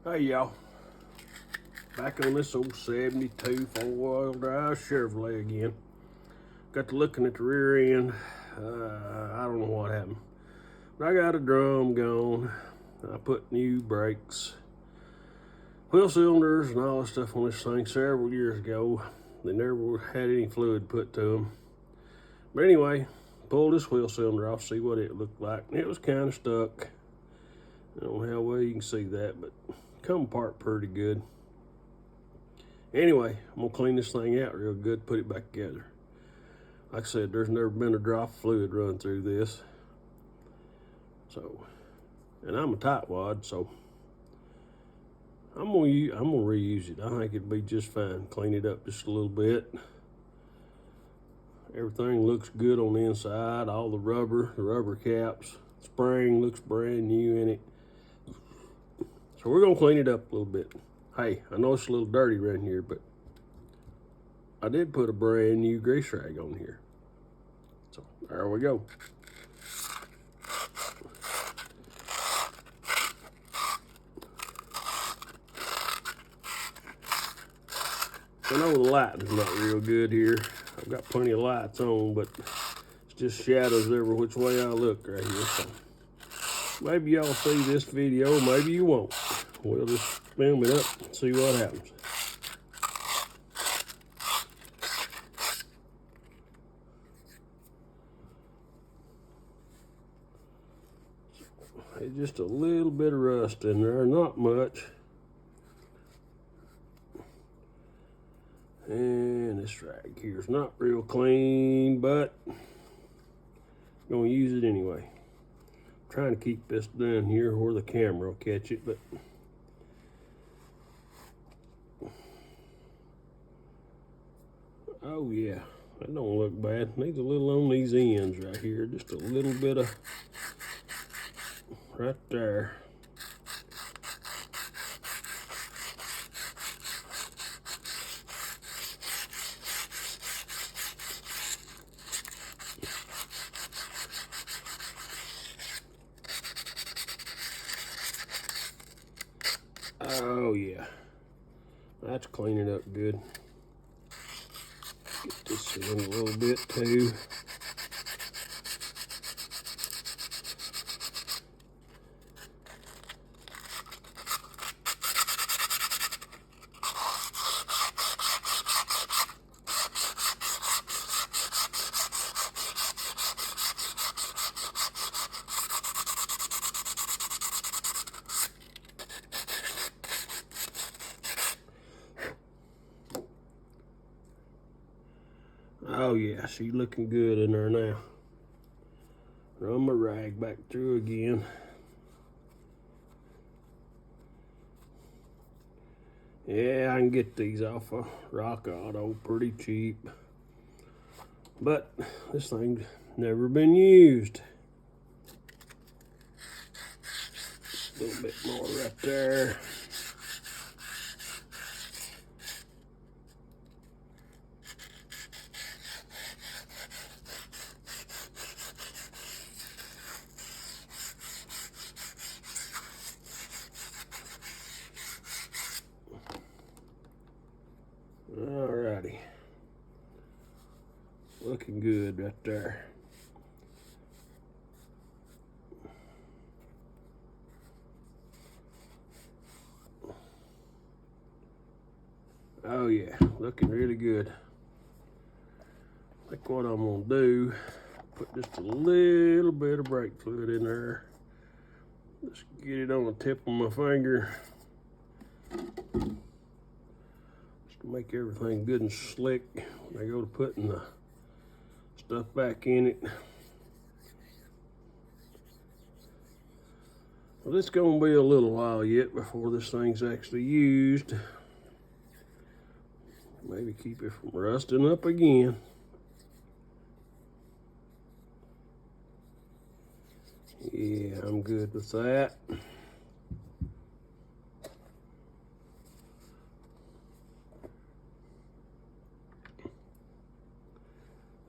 Hey y'all, back on this old 72 four-wheel drive Chevrolet again. Got to looking at the rear end. I don't know what happened, but I got a drum gone. I put new brakes, wheel cylinders, and all this stuff on this thing several years ago. They never had any fluid put to them. But anyway, pulled this wheel cylinder off, see what it looked like. And it was kind of stuck. I don't know how well you can see that, but come apart pretty good. Anyway, I'm gonna clean this thing out real good, put it back together. Like I said, there's never been a drop of fluid run through this. So, and I'm a tightwad, so I'm gonna reuse it. I think it'd be just fine. Clean it up just a little bit. Everything looks good on the inside. All the rubber caps, spring looks brand new in it. So we're gonna clean it up a little bit. Hey, I know it's a little dirty around here, but I did put a brand new grease rag on here. So there we go. I know the lighting's not real good here. I've got plenty of lights on, but it's just shadows every which way I look right here. So maybe y'all see this video, maybe you won't. We'll just film it up and see what happens. It's just a little bit of rust in there, not much. And this rag here is not real clean, but I'm gonna use it anyway. I'm trying to keep this down here where the camera will catch it, but oh yeah, that don't look bad. Needs a little on these ends right here, just a little bit of right there. Oh yeah, that's cleaning up good. Get this in a little bit too. Oh yeah, she's looking good in there now. Run my rag back through again. Yeah, I can get these off of Rock Auto pretty cheap. But this thing's never been used. A little bit more right there. Alrighty, looking good right there. Oh yeah, looking really good. I think what I'm gonna do, put just a little bit of brake fluid in there. Just get it on the tip of my finger. To make everything good and slick when I go to putting the stuff back in it. Well, it's gonna be a little while yet before this thing's actually used. Maybe keep it from rusting up again. Yeah, I'm good with that.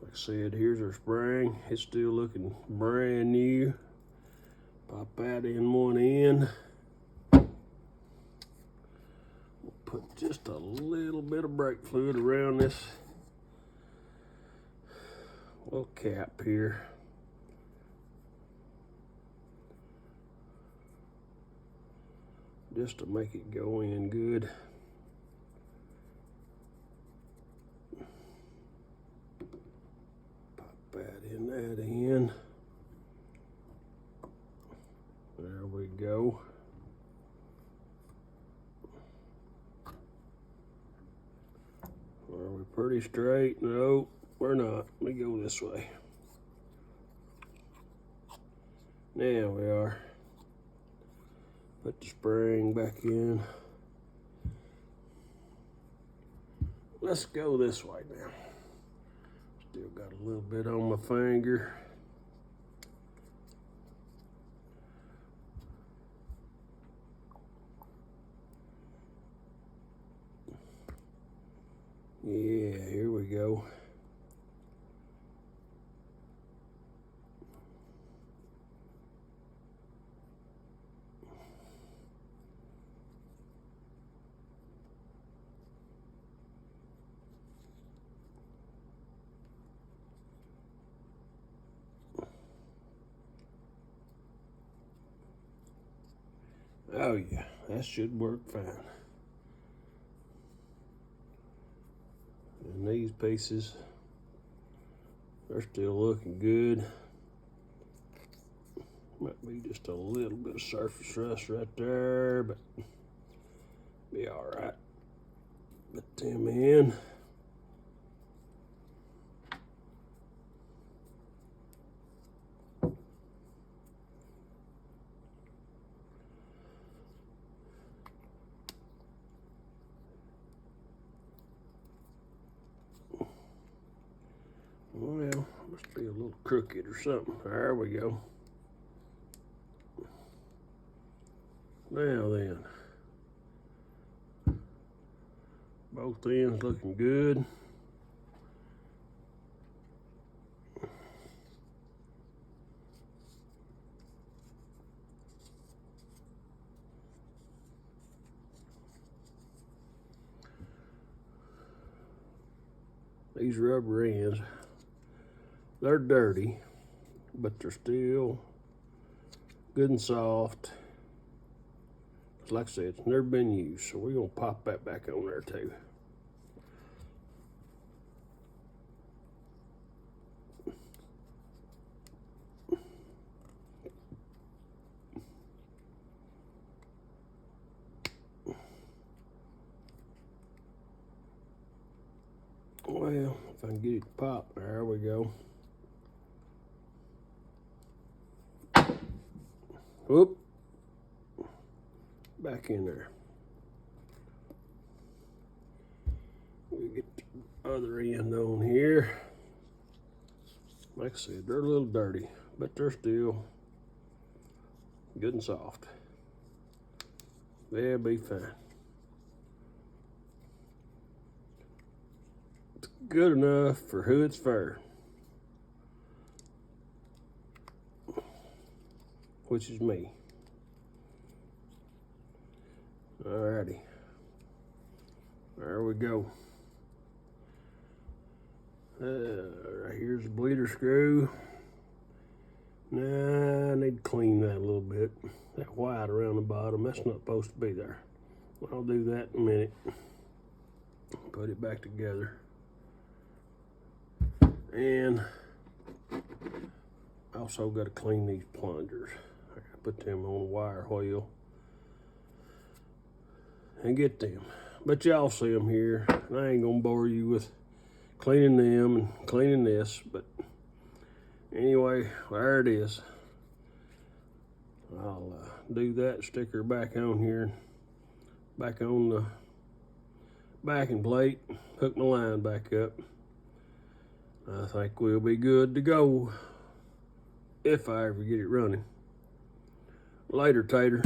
Like I said, here's our spring. It's still looking brand new. Pop that in one end. just a little bit of brake fluid around this little cap here. Just to make it go in good. Pop that in. There we go. Are we pretty straight? No, we're not. Let me go this way. Now we are. Put the spring back in. Let's go this way now. Still got a little bit on my finger. Yeah, here we go. Oh yeah, that should work fine. And these pieces are still looking good. Might be just a little bit of surface rust right there, but be all right. Put them in. Well, must be a little crooked or something. There we go. Now then, both ends looking good. These rubber ends, they're dirty, but they're still good and soft. Like I said, it's never been used, so we're gonna pop that back on there too. Well, if I can get it to pop, there we go. Whoop. Back in there. We get the other end on here. Like I said, they're a little dirty, but they're still good and soft. They'll be fine. It's good enough for who it's for, which is me. Alrighty, there we go. Right here's the bleeder screw. Nah, I need to clean that a little bit. That white around the bottom, that's not supposed to be there. I'll do that in a minute. Put it back together. And also got to clean these plungers. I got to put them on the wire wheel and get them. But y'all see them here. And I ain't gonna bore you with cleaning them and cleaning this, but anyway, there it is. I'll do that, stick her back on here, back on the backing plate, hook my line back up. I think we'll be good to go if I ever get it running. Later, Tater.